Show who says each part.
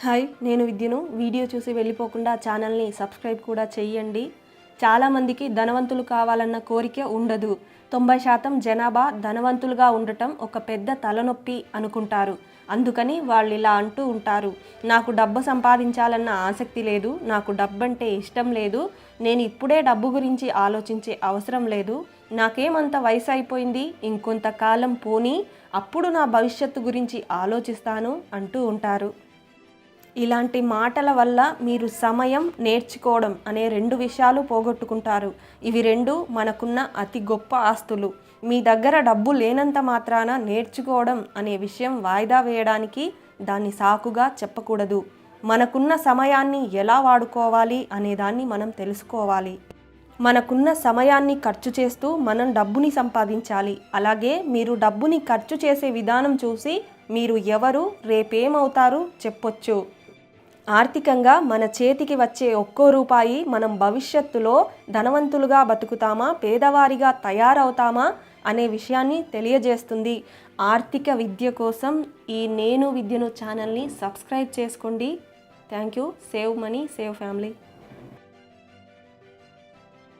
Speaker 1: Hi, నేను విద్యను. Video చూసి వెళ్ళిపోకుండా ఛానల్ని సబ్స్క్రైబ్ కూడా చెయ్యండి. చాలామందికి ధనవంతులు కావాలన్న కోరిక ఉండదు. 90% జనాభా ధనవంతులుగా ఉండటం ఒక పెద్ద తలనొప్పి అనుకుంటారు. అందుకని వాళ్ళు ఇలా అంటూ ఉంటారు, నాకు డబ్బు సంపాదించాలన్న ఆసక్తి లేదు, నాకు డబ్బంటే ఇష్టం లేదు, నేను ఇప్పుడే డబ్బు గురించి ఆలోచించే అవసరం లేదు, నాకేమంత వయసు అయిపోయింది, ఇంకొంతకాలం పోనీ అప్పుడు నా భవిష్యత్తు గురించి ఆలోచిస్తాను అంటూ ఉంటారు. ఇలాంటి మాటల వల్ల మీరు సమయం, నేర్చుకోవడం అనే 2 విషయాలు పోగొట్టుకుంటారు. ఇవి 2 మనకున్న అతి గొప్ప ఆస్తులు. మీ దగ్గర డబ్బు లేనంత మాత్రాన నేర్చుకోవడం అనే విషయం వాయిదా వేయడానికి దాన్ని సాకుగా చెప్పకూడదు. మనకున్న సమయాన్ని ఎలా వాడుకోవాలి అనేదాన్ని మనం తెలుసుకోవాలి. మనకున్న సమయాన్ని ఖర్చు చేస్తూ మనం డబ్బుని సంపాదించాలి. అలాగే మీరు డబ్బుని ఖర్చు చేసే విధానం చూసి మీరు ఎవరు, రేపేమవుతారు చెప్పొచ్చు. ఆర్థికంగా మన చేతికి వచ్చే ఒక్కో రూపాయి మనం భవిష్యత్తులో ధనవంతులుగా బతుకుతామా, పేదవారిగా తయారవుతామా అనే విషయాన్ని తెలియజేస్తుంది. ఆర్థిక విద్య కోసం ఈ నేను విద్యను ఛానల్ని సబ్స్క్రైబ్ చేసుకోండి. Thank you. Save money, save family.